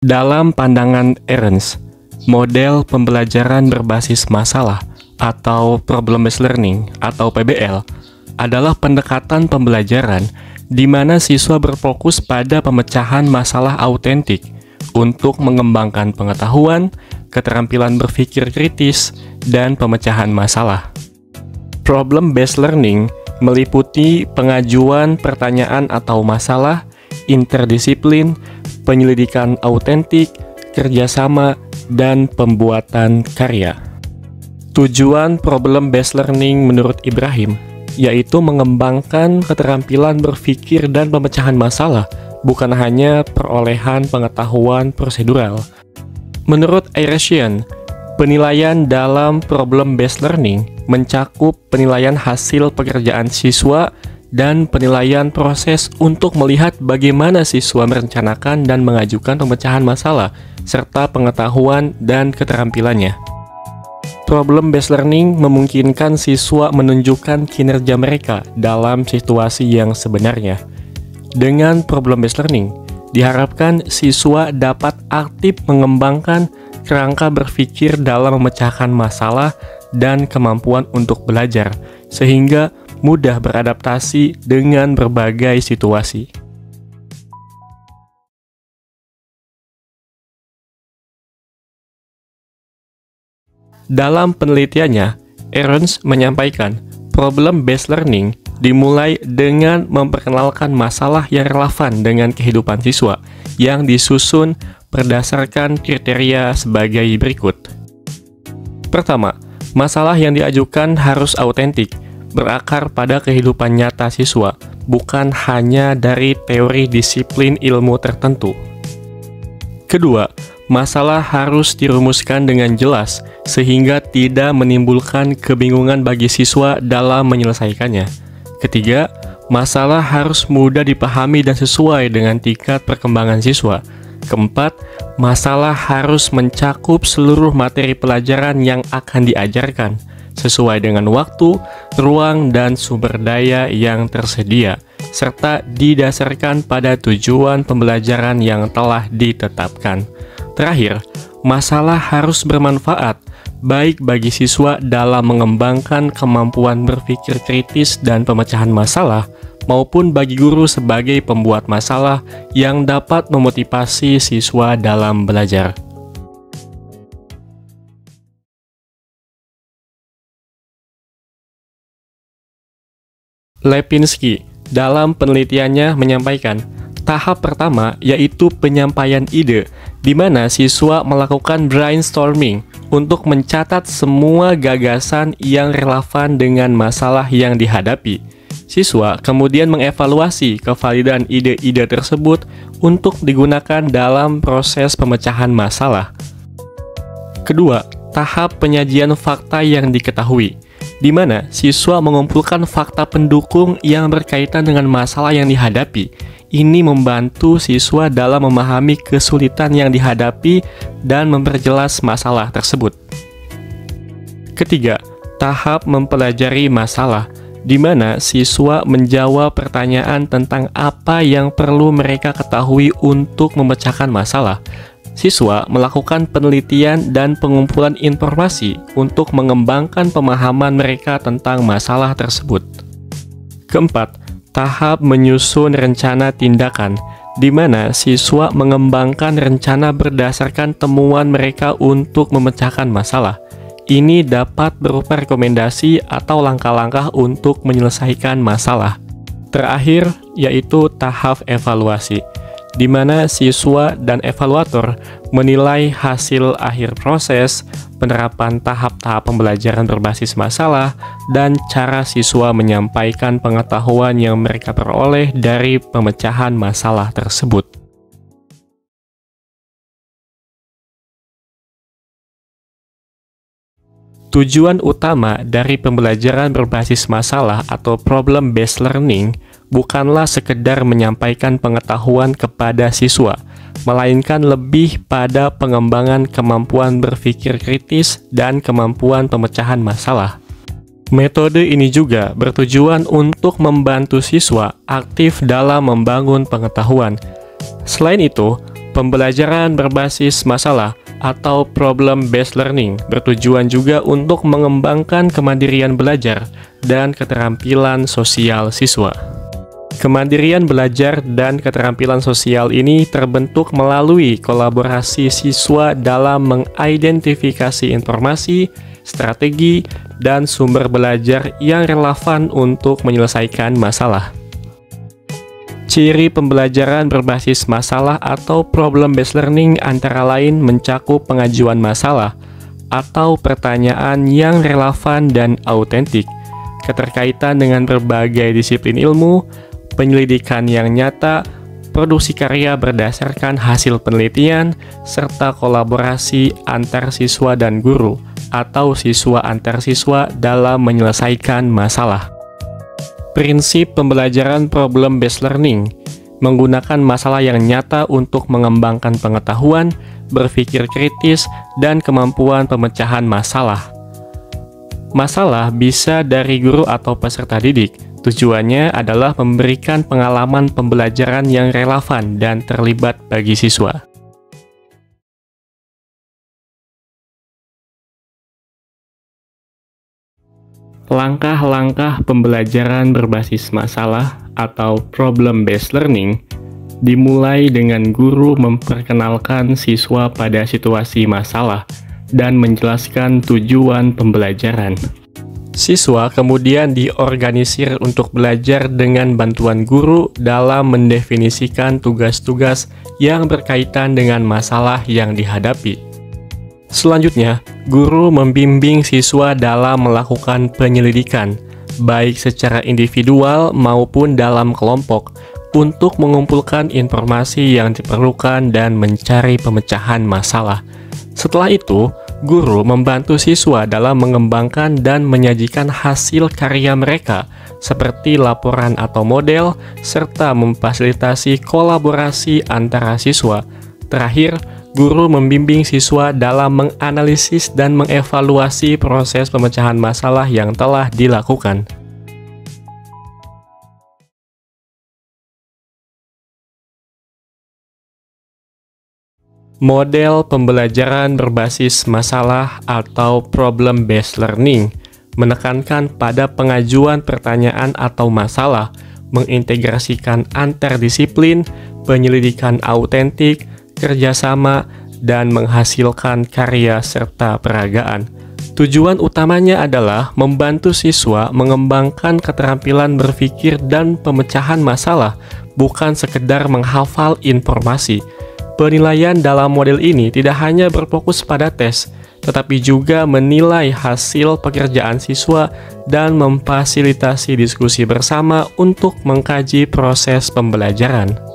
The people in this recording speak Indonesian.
Dalam pandangan Ahrens, model pembelajaran berbasis masalah atau problem-based learning atau PBL adalah pendekatan pembelajaran di mana siswa berfokus pada pemecahan masalah autentik untuk mengembangkan pengetahuan, keterampilan berpikir kritis, dan pemecahan masalah. Problem-based learning meliputi pengajuan pertanyaan atau masalah, interdisiplin, penyelidikan autentik, kerjasama, dan pembuatan karya. Tujuan problem-based learning menurut Ibrahim yaitu mengembangkan keterampilan berpikir dan pemecahan masalah, bukan hanya perolehan pengetahuan prosedural. Menurut Ahrens, penilaian dalam problem-based learning mencakup penilaian hasil pekerjaan siswa dan penilaian proses untuk melihat bagaimana siswa merencanakan dan mengajukan pemecahan masalah, serta pengetahuan dan keterampilannya. Problem-based learning memungkinkan siswa menunjukkan kinerja mereka dalam situasi yang sebenarnya. Dengan problem-based learning, diharapkan siswa dapat aktif mengembangkan kerangka berpikir dalam memecahkan masalah dan kemampuan untuk belajar, sehingga mudah beradaptasi dengan berbagai situasi. Dalam penelitiannya, Ahrens menyampaikan problem-based learning dimulai dengan memperkenalkan masalah yang relevan dengan kehidupan siswa yang disusun berdasarkan kriteria sebagai berikut. Pertama, masalah yang diajukan harus autentik, berakar pada kehidupan nyata siswa, bukan hanya dari teori disiplin ilmu tertentu. Kedua, masalah harus dirumuskan dengan jelas, sehingga tidak menimbulkan kebingungan bagi siswa dalam menyelesaikannya. Ketiga, masalah harus mudah dipahami dan sesuai dengan tingkat perkembangan siswa. Keempat, masalah harus mencakup seluruh materi pelajaran yang akan diajarkan, sesuai dengan waktu, ruang, dan sumber daya yang tersedia, serta didasarkan pada tujuan pembelajaran yang telah ditetapkan. Terakhir, masalah harus bermanfaat, baik bagi siswa dalam mengembangkan kemampuan berpikir kritis dan pemecahan masalah, maupun bagi guru sebagai pembuat masalah yang dapat memotivasi siswa dalam belajar. Lipinski dalam penelitiannya menyampaikan, tahap pertama yaitu penyampaian ide, di mana siswa melakukan brainstorming untuk mencatat semua gagasan yang relevan dengan masalah yang dihadapi. Siswa kemudian mengevaluasi kevalidan ide-ide tersebut untuk digunakan dalam proses pemecahan masalah. Kedua, tahap penyajian fakta yang diketahui, di mana siswa mengumpulkan fakta pendukung yang berkaitan dengan masalah yang dihadapi. Ini membantu siswa dalam memahami kesulitan yang dihadapi dan memperjelas masalah tersebut. Ketiga, tahap mempelajari masalah, di mana siswa menjawab pertanyaan tentang apa yang perlu mereka ketahui untuk memecahkan masalah. Siswa melakukan penelitian dan pengumpulan informasi untuk mengembangkan pemahaman mereka tentang masalah tersebut. Keempat, tahap menyusun rencana tindakan, di mana siswa mengembangkan rencana berdasarkan temuan mereka untuk memecahkan masalah. Ini dapat berupa rekomendasi atau langkah-langkah untuk menyelesaikan masalah. Terakhir, yaitu tahap evaluasi, di mana siswa dan evaluator menilai hasil akhir proses, penerapan tahap-tahap pembelajaran berbasis masalah, dan cara siswa menyampaikan pengetahuan yang mereka peroleh dari pemecahan masalah tersebut. Tujuan utama dari pembelajaran berbasis masalah atau problem-based learning bukanlah sekedar menyampaikan pengetahuan kepada siswa, melainkan lebih pada pengembangan kemampuan berpikir kritis dan kemampuan pemecahan masalah. Metode ini juga bertujuan untuk membantu siswa aktif dalam membangun pengetahuan. Selain itu, Pembelajaran berbasis masalah atau problem-based learning bertujuan juga untuk mengembangkan kemandirian belajar dan keterampilan sosial siswa. Kemandirian belajar dan keterampilan sosial ini terbentuk melalui kolaborasi siswa dalam mengidentifikasi informasi, strategi, dan sumber belajar yang relevan untuk menyelesaikan masalah. Ciri pembelajaran berbasis masalah atau problem-based learning antara lain mencakup pengajuan masalah atau pertanyaan yang relevan dan autentik, keterkaitan dengan berbagai disiplin ilmu, penyelidikan yang nyata, produksi karya berdasarkan hasil penelitian, serta kolaborasi antar siswa dan guru atau siswa antar siswa dalam menyelesaikan masalah. Prinsip pembelajaran problem-based learning menggunakan masalah yang nyata untuk mengembangkan pengetahuan, berpikir kritis, dan kemampuan pemecahan masalah. Masalah bisa dari guru atau peserta didik. Tujuannya adalah memberikan pengalaman pembelajaran yang relevan dan terlibat bagi siswa. Langkah-langkah pembelajaran berbasis masalah atau problem-based learning dimulai dengan guru memperkenalkan siswa pada situasi masalah dan menjelaskan tujuan pembelajaran. Siswa kemudian diorganisir untuk belajar dengan bantuan guru dalam mendefinisikan tugas-tugas yang berkaitan dengan masalah yang dihadapi. Selanjutnya, guru membimbing siswa dalam melakukan penyelidikan, baik secara individual maupun dalam kelompok, untuk mengumpulkan informasi yang diperlukan dan mencari pemecahan masalah. Setelah itu, guru membantu siswa dalam mengembangkan dan menyajikan hasil karya mereka, seperti laporan atau model, serta memfasilitasi kolaborasi antara siswa. Terakhir, guru membimbing siswa dalam menganalisis dan mengevaluasi proses pemecahan masalah yang telah dilakukan. Model pembelajaran berbasis masalah atau problem-based learning menekankan pada pengajuan pertanyaan atau masalah, mengintegrasikan anterdisiplin, penyelidikan autentik, kerjasama, dan menghasilkan karya serta peragaan. Tujuan utamanya adalah membantu siswa mengembangkan keterampilan berpikir dan pemecahan masalah, bukan sekedar menghafal informasi. Penilaian dalam model ini tidak hanya berfokus pada tes, tetapi juga menilai hasil pekerjaan siswa dan memfasilitasi diskusi bersama untuk mengkaji proses pembelajaran.